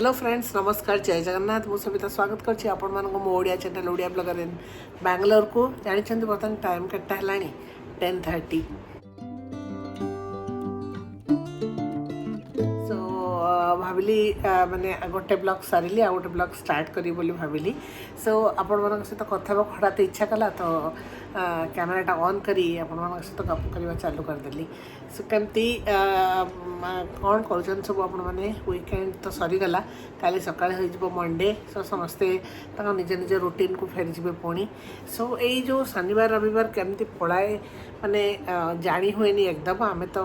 Hello friends नमस्कार जय जगन्नाथ मु सबिता स्वागत करछि आपण मानको मो ओडिया चैनल ओडिया ब्लॉगर इन बेंगलोर को जानिछन्ती बर्तन टाइम केटा हलानी 10:30 सो भाविली माने गोटे ब्लॉग सारिली आ गोटे ब्लॉग स्टार्ट करी बोली भाविली सो आपण मानक सहित कथा खड़ा तो इच्छा कला तो कैमेराटा ऑन करी आपण मानक सहित गप करबा चालू कर देली सो केमती कौन कर सब आपण मैंने वीकेंड तो सरीगला काली सकाळे हो मंडे सो समस्ते निज निज रूटीन को फेरी जी पुणी सो यही जो शनिवार रविवार केमती पलाए माने जानी हुए एकदम आम तो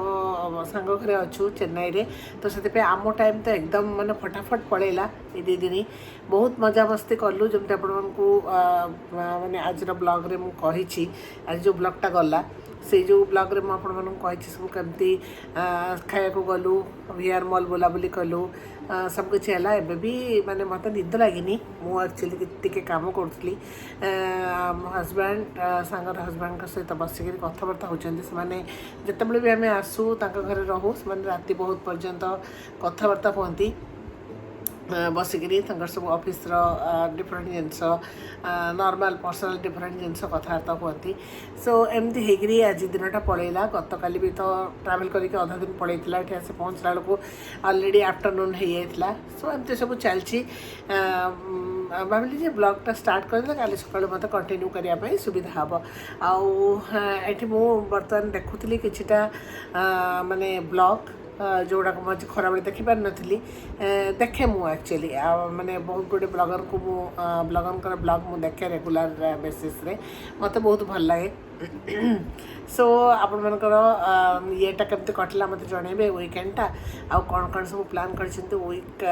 सांग घरे अच्छु चेन्नई रे तो से आम टाइम तो एकदम माने फटाफट पलैला ये दी दिन बहुत मजा मस्ती कलु जमी आपको माने आज ब्लॉग रे मुझे आज जो ब्लॉगटा गला से जो ब्लॉग रे मुझे सब कमती खाया को गलु वीआर मॉल बुलाबुली कलु सब किसी है एबे भी माने मत निद लगे मु एक्चुअली टिके काम करुँगी मो हजबैंड सांगर हजबैंड सहित बसिक कथबार्ता होती से जितेबाला भी आम आसू घर रहू से राति बहुत पर्यंत कथबार्ता कहती बसिकी सब ऑफिस डिफरेंट जिनस नॉर्मल पर्सनल डिफरेंट जिनस कथबार्ता कहती सो एमती होगी आज दिनटा पलैला गत काली भी तो ट्रैवल करके अधा दिन पलैला ये आसे पहुँचला बेलू ऑलरेडी आफ्टरनून हो जाता सो एमती सब चलती भाविली ब्लॉगटा स्टार्ट कर काली सका मत कंटिन्यू करने सुविधा हम आठी मु बर्तमान देखुली किछिटा माने ब्लॉग जोड़ा को मुझे खरा बेले देखी पार नी देखे मु एक्चुअली माने बहुत गुटे ब्लॉगर को ब्लॉगर ब्लॉग मुझे देखे रेगुलर बेसिस रे मत बहुत भल लगे सो आपण मनकर येटा केमती कटला मत जनइबे वीकेंडटा आ कौन कौन सब प्लान करछन्ते वीक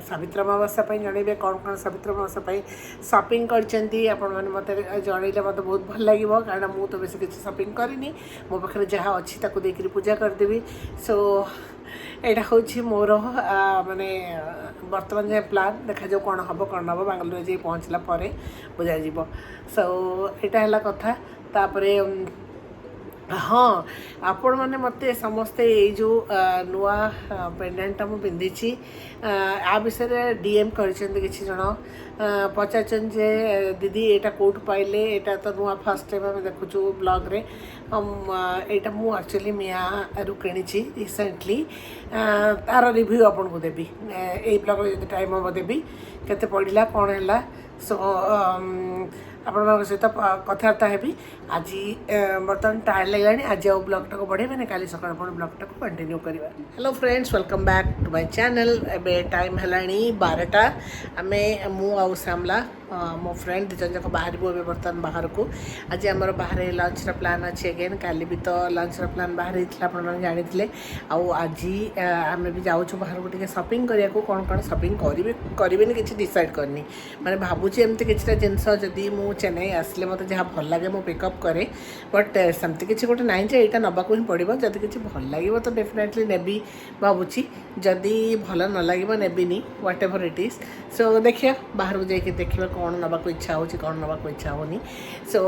सावित्री अमावस्या जनइबे कौन कौन सावित्री अमावस्या शॉपिंग करछन्ती आपण माने मत जनइले मत बहुत भल लागिबो कारण मु तो बेसी किछि शॉपिंग करिनी मो पाखरे जहाँ अच्छी ताको देकरी पूजा करदेबी सो एटा होछि मोर माने वर्तमान जे प्लान देखा जो कौन हम कौन हम बांग्लोर जे पहुँचला परे बुझा जीवो सो एटा हला कथा तापरे हाँ आपण मैंने मत समस्ते ये जो नुआ पेंडेंटा मुझे पिंधि आ विषय डीएम कर किसी जन पचार जे दीदी यहाँ कौट पाइले यहाँ तो नुआ फास्ट टाइम आम देखु ब्लॉग रे यहाँ मुझे एक्चुअली मिया रु कि रिसेंटली तार रिव्यू आपन को देवी यही ब्लॉग जो टाइम हम देवी केते पड़ा कौन है सो आपण सहित कथबार्ता हेबी आज बर्तमान टाइम लगे आज आउ ब्लॉगटा को बढ़े मैंने काली सकाळ ब्लॉगटा को कंटिन्यू करवा hello friends welcome back to my channel एबे टाइम है 12टा आम मु आउ श्यामला मो फ्रेंड दिजन जाक बाहर बर्तमान बाहर को आज आमर बाहर लंच प्लान अच्छे अगेन काली भी तो लंच प्लान बाहर होता जानी आज आम भी जाऊँ बाहर को टे शॉपिंग करने को कौन कौन शॉपिंग करें कि डिसाइड करनी मैंने भावुँ एमती किसी जिनस जदि मु चेन्नई आसले मत जहाँ भल लगे मु पिकअप करे बट सेमती किसी गोटे ना जे यहाँ नवाक ही पड़ो जदि किसी भल लगे तो डेफिनेटली नेबी भावुँ जदि भल न लगे नेबिनी whatever it is so देखिए बाहर को जाइए देखिए कौन नवाक इच्छा हो कौन नवाक इच्छा होनी सो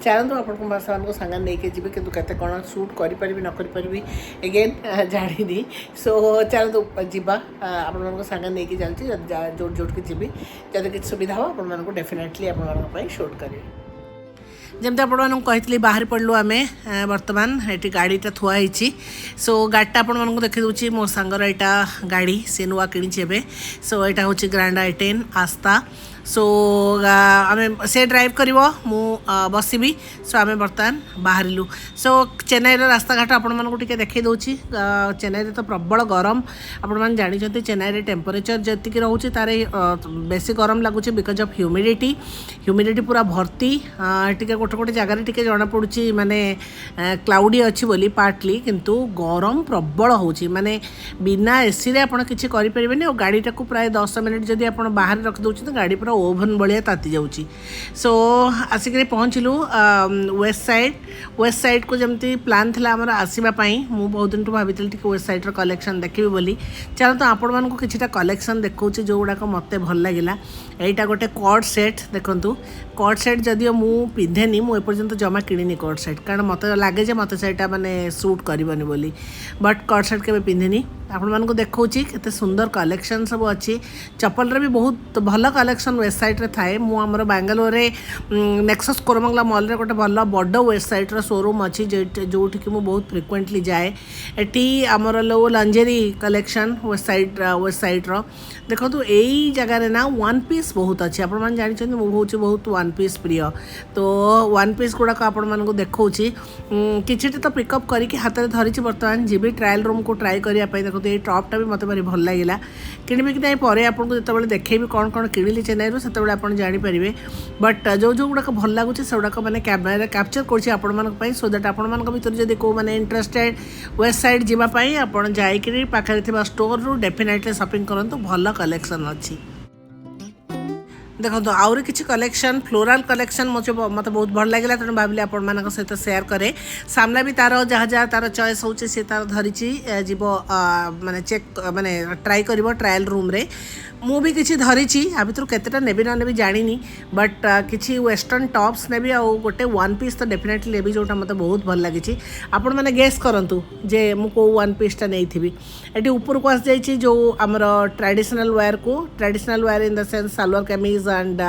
चलते आपको मान सांग नहीं जी कि कौन सुट करी न करी एगेन जानी सो चलते जावा आप सांग नहीं चलती जो जोटकी जी जब किसी सुविधा हो आपको डेफिनेटली आप शूट करें जमती आपको कही बाहर पड़लु आम बर्तमान ये गाड़ीटा थुआई सो गाड़ीटा आपको देखी दूसरी मो सांगर यहाँ गाड़ी सी नुआ कि सो यहाँ हूँ ग्रांड i10 आस्था सो आम से ड्राइव कर बसबी सो आम बर्तमान बाहरलु सो चेन्नई रास्ता घाट आपको देखी दूसरी चेन्नई तो प्रबल गरम आपण जानते चेन्नई रे टेम्परेचर जी रोचे तार बेसी गरम लगुच बिकज ऑफ ह्यूमिडिटी पूरा भर्ती टी गोटे गोटे जगार टी जना पड़ी माने क्लाउडी अच्छी बोली पार्टली किंतु गरम प्रबल होची माने बिना एसी रे आपण किछि करि परिबेनी और गाड़ीटा को प्राय 10 मिनिट जदि आपण बाहर रख दउछि तो गाड़ी पूरा पूरा ओभन भाया ताती जाऊँगी। सो आसिक पहुँचलु वेस्ट साइड को जमती प्लान था आमर आसवाई मुझे बहुत दिन भाभी वेस्ट साइड्र कलेक्शन देखी बोली। चलो तो आपण मानक किछिटा कलेक्शन देखा जो गुड़ाक मत भल लगे। यहाँ गोटे कॉर्ड सेट देखूँ कॉर्ड सेट जदिव मु पिंधेनी मुझे जमा किणी कॉर्ड सेट कारण मत लगे मत से माने सूट करनी बोली बट कॉर्ड सेट के पिंधेनी आपण मानक देखा केते सुंदर कलेक्शन सब अच्छी। चप्पल भी बहुत भल कलेक्शन वेस्ट साइड थाए मुझे बांगालोर नेक्सस कोरमंगला मॉल रे गोटे भल बड़ वेस्ट साइड शोरूम अच्छी जो कि मुझे बहुत फ्रिक्वेंटली जाए। एटी आमर लो लंजेरी कलेक्शन वेस्ट साइड्र देखो यही जगार ना वन पीस बहुत अच्छी आपण मैंने जानते मुझे बहुत वन पीस प्रिय तो वन पीस गुड़ाक आपण मानक देखा कि तो पिकअप करके हाथ में धरी बर्तमान जी ट्रायल रूम को ट्राए करने देखो ये टॉपटा भी मत भारी भल लगे किणवी कि नहीं पर आपको जो देखेबी कौन कौन किणिली चेन्नई से जानीपर बट जो जो गुड़ाक भल लगुच से गुड़ाक मैंने कैमेरा कैप्चर कर सो दैट आपण मान भर जब कौ मैंने इंटरेस्टेड वेस्ट साइड जावाई आप जाकि पाखे स्टोर रू डेफिनेटली शॉपिंग करंतु भल कलेक्शन अच्छी। देखो आउरी किसी कलेक्शन फ्लोराल कलेक्शन मुझे मत बहुत भल लगे तेणु भाविली आपण मान सहित सेयार करे। सामना भी तार जहाँ जहाँ तार चॉइस होचे से तार धरी जीव माने चेक माने ट्राई कर ट्रायल रूम रे मु भी किसी धरी आ भर केतेटा नेबी न नेबी जानी बट किसी वेस्टर्न टॉप्स नेबी आ गोटे वन पीस तो डेफिनेटली नेबी जोटा मत बहुत भल लगी। आपण मैंने गेस करंतु जे मु को वन पीसटा नहीं थी ये ऊपर को आस जाइए जो आमर traditional wear in the sense salwar kameez and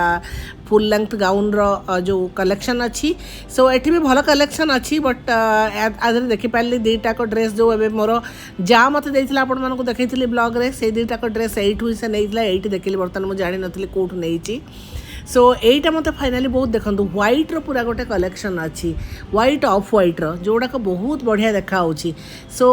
full length gown रो जो कलेक्शन अच्छी। सो एठी भी भल कलेक्शन अच्छी बट आधे देखिपारे दुईटाक ड्रेस जो ए मोर जा मत देता आपण मानक देखी ब्लॉग रे से दुईटाक ड्रेस एठू से नहीं ये देखिली बर्तमान मुझे जानी नी कौटू नहीं। सो यहीटा मत फाइनाली बहुत देखूँ व्हाइट पूरा गोटे कलेक्शन अच्छी व्हाइट ऑफ व्हाइट जोड़ाक बहुत बढ़िया देखा। सो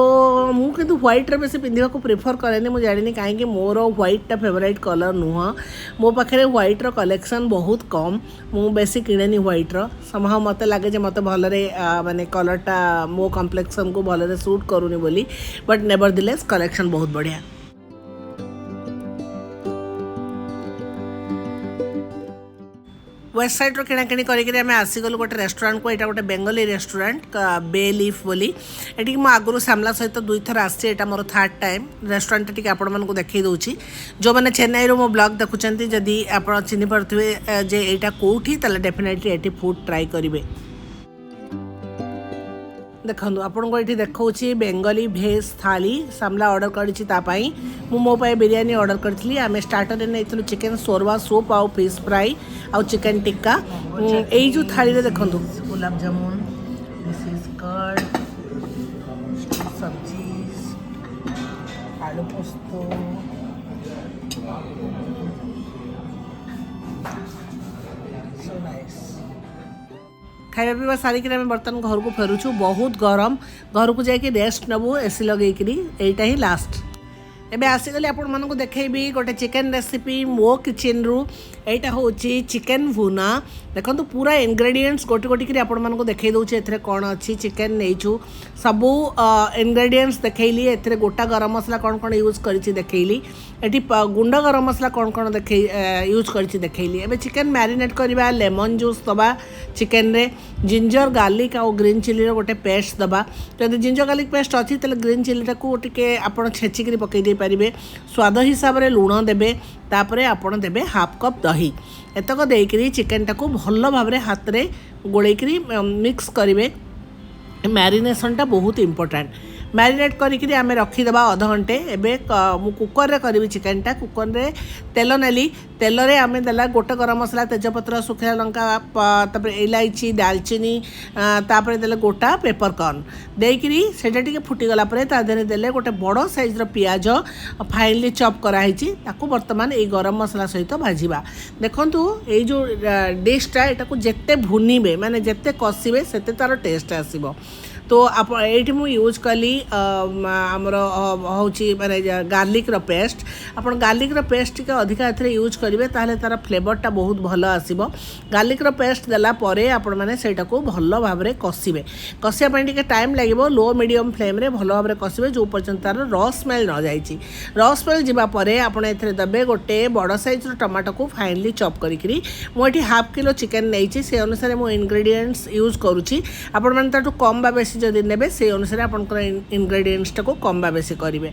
मुझे व्हाइट बेस पिंधा प्रिफर करेनि मुझे जानी कहीं मोर व्हाइटा फेवरेट कलर नुह मो पाखे व्हाइट कलेक्शन बहुत कम मु बेसी किणेनि व्हाइट समहा मत लगे मत भलरे माने कलरटा मो कम्प्लेक्शन को भलरे सूट करूनी बोली बट नेवरदिलेस कलेक्शन बहुत बढ़िया। वेस्ट साइड किणाकिणी करके आम आसीगलु गोटे रेस्टोरेंट को यहाँ गोटे बेंगली रेस्टोरेंट बे लीफ बोली ये मुझे आगुरी सामला सहित दुई थर आसी मोर थर्ड टाइम रेस्टोरेंट टी आपण मानक देखी दूसरी जो मैंने चेन्नई रो मो ब्लॉग देखुं जदि आप चिन्ह पारे जे यहाँ कौटी डेफिनेटली ये फूड ट्राई करेंगे। देखो आपको ये देखा बेंगली भेज थाली सामला ऑर्डर करपाई मो बिरियानी ऑर्डर करी आम स्टार्टर नहीं चिकेन सोरवा सूप आउ फिश फ्राई आउ चिकेन टिक्का यही जो थाली रे देखो gulab jamun this is curd सब्जी आलू पोस्तो सो नाइस खाଇବା ପିଇବା सारिक बर्तमान घर को फेरुछु बहुत गरम घर को जाकि रेस्ट नबू एसी लगेकरी एटा ही लास्ट एबे आसीगली आपण मानक देखैबी गोटे चिकेन रेसिपी मो किचेन रु एटा होची चिकेन भुना देखो पूरा इंग्रेडिएंट्स गोटे गोटे करी आपण मानक देखै दउछि एथरे कोन अछि चिकेन नैछु सबू इंग्रेडिएंट्स देखैली एथरे गोटा गरम मसला कोन कोन यूज करिछि देखैली एटी गुंड गरम मसला कोन कोन देखै यूज करिछि देखैली। एबे चिकेन मैरिनेट करबा लेमन जूस दबा चिकेन रे जिंजर गार्लिक आ ग्रीन चिली रो गोटे पेस्ट दबा तो जिंजर गार्लिक पेस्ट अछि तले ग्रीन चिली टाको टिके आपण छेची करी पकै दे पारिबे स्वाद हिसाब रे लूण देबे तापरे आपण देबे हाफ कप दही एतक देकरी चिकेन टाको भल भाव रे हाथ रे गोळेकरी मिक्स करिवे। मैरिनेशनटा बहुत इंपोर्टेंट मैरिनेट करी आम रखीदे अध घंटे एवं मु कुकर रे करी चिकेनटा कुकर रे तेल नेली तेल रे आम देला गोटे गरम मसला तेजपत्र सुखिला लंका तापर इलायची दालचीनी तापर देले गोटा पेपरकॉर्न देकरी सेटा टिके फुटीगला देहरे देले गोटे बड़ साइज्र पियाज फाइनली चॉप कराई ताकू बर्तमान ये गरम मसला सहित भाजवा। देखंतु ये जो डिशटा यहाँ जेते भुनिबे माने जेते कषिबे सेते तार टेस्ट आसीबो तो आप ये मुझे यूज कली आमर हूँ माने गार्लिक पेस्ट आप गार्लिक पेस्ट टी अधिका ए यूज करेंगे ताहले तार फ्लेवरटा बहुत भल आसब गार्लिक पेस्ट देलापर आपण मैंने सेटा को भल भाव में कषिबे कषियापाई टी टाइम लगे लो मीडियम फ्लेम रे भल भाव में कषिबे जो पर्यंत तार र स्मेल न जाइए र स्मेल जावापर आपड़ ए देवे गोटे बड़ साइज टमाटो को फाइनली चॉप करी मुझे हाफ किलो चिकेन नहीं से अनुसार मु इंग्रेडिएंट्स यूज करुँची आपण मैंने ताठू कम बा बेसी जदि नेबे से अनुसार आपनकर इंग्रेडिएंट्स टाको कम बा बेसी करेंगे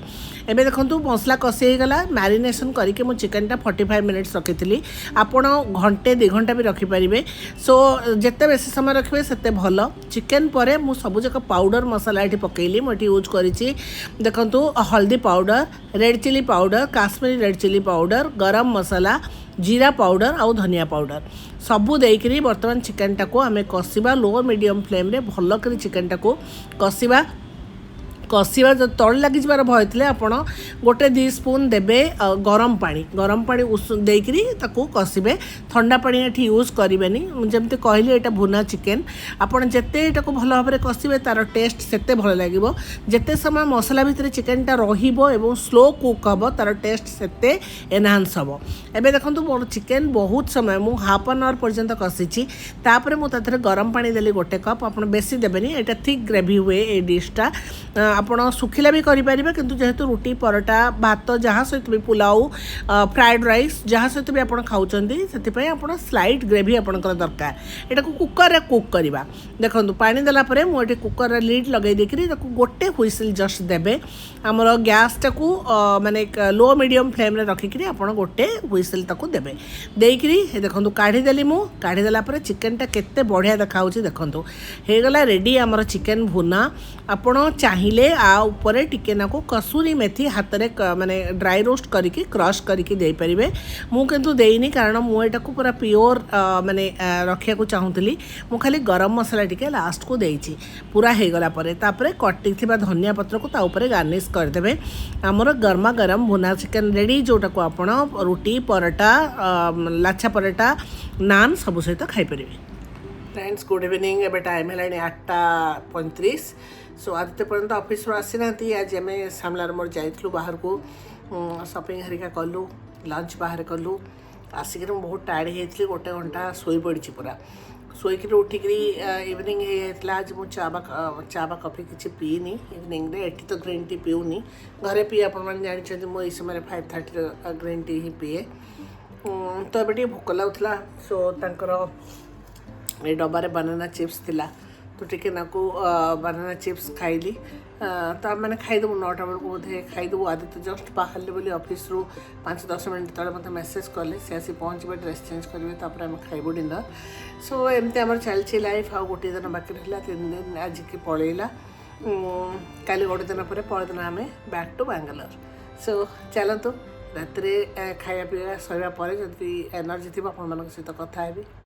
एबे देखंतु मसला कषि हो गला मैरिनेशन करके मु चिकेन टा 45 मिनिट्स रखी आपण घंटे 2 घंटा भी रखिपारे सो जिते बेसी समय रखिए सेते भल चिकेन पर मु सबुजाक पाउडर मसला ये पकईली मुझे यूज करी देखंतु हल्दी powder red chilli powder Kashmiri red chilli powder garam masala जीरा पाउडर आउ धनिया पाउडर सबू देकरी बर्तमान चिकेन टाको आम कषिबा लो मीडियम फ्लेम रे भल कर चिकेन टाको कषिबा जो तल लगी जबार भय थे आप गोटे 2 स्पून देबे गरम पानी देकरी ताकू कषिबे ठंडा पानी ये यूज करेंगे जमती कहली यहाँ भुना चिकेन आपड़ जिते यहाँ भल भाव में कषिबे तार टेस्ट सेते भल लगे जिते समय मसला भितर चिकेन टा रही स्लो कुक हम तार टेस्ट सेते एनहांस हम एबे देखंतु मोर चिकेन बहुत समय मु हाफ एन आवर पर्यंत कषिची तापर मुझे गरम पानी देली गोटे कप आप बेसी देवेनि यहाँ थिक ग्रेवी हुए ये डिशटा आपण सुखिला भी करेंगे किंतु जेहेतु रुटी परोटा भात जहाँ सहित भी पुलाव फ्राइड राइस जहाँ सहित भी आप खाऊँ से आप स्लाइट ग्रेवी आपंकर दरकार यहाँ को कुकर रे कुक करवा देखो पानी देलापर मुझे कुकर लिड लगे देकरी गोटे हुइसिल जस्ट देबे आमर गैस टाकू माने लो मीडियम फ्लेम रे रखिक आप गोटे हुइसिल ताकू देबे देकरी देखो काढ़ीदेली मु काढ़ीदेलापर चिकेन टा केते बढ़िया देखा देखो हो गला रेडी आमर चिकेन भुना आपण चाहिए आ ऊपर टिके नाको कसूरी मेथी हाथ में माने ड्राई रोस्ट करके क्रश करके दे पारिबे मु किंतु देइनी कारण मु एटा को पूरा प्योर माने रखिया को चाहूतली मु खाली गरम मसला टिके लास्ट को देइची पूरा हे गला परे तापरे कटि थिबा धनिया पत्र को ता ऊपर गार्निश कर देबे हमर गरमा गरम भुना चिकेन रेडी जोटा को आपण रोटी परोटा लाछा परोटा नान सब सहित खाई परिबे। फ्रेंड्स गुड इवनिंग एबे टाइम है 8:35 सो आदित्य पर्यंत ऑफिस आसी ना आज आम सामलार मोर जाइलु बाहर को शॉपिंग हरिका कलु लंच बाहर कलु आसिक बहुत टायर्ड होती 1 घंटा शोई पड़ी पूरा शोक उठिक इवनिंग होता आज मुझे चा कॉफी किसी पीनी इवनिंग रे एटी तो ग्रीन टी पीऊनी घरे पी आप जानते मुझे समय 5:30 ग्रीन टी ही पीए तो ये भोक लगुला सो ये डबारे बनाना चिप्स थिला तो टिके नाकू बनाना चिप्स खाइली तो मैंने खाईदेबू 9टा बेलू बोधे खाईदेबू आदित्य जस्ट बाहर बोली ऑफिस रू 5-10 मिनट तले मत मेसेज कले से आसी पहुँचे ड्रेस चेंज करेंगे तापर आम खाइबू डिनर सो एमती आम चलती लाइफ आ गोटे दिन बाकी रहा 3 दिन आज की पलैला काली गोटे दिन पर परदिन आम बैक टू बेंगलोर सो चलतु रात खाया पीवा सर जब एनर्जी थी आप सहित कथा हेबी।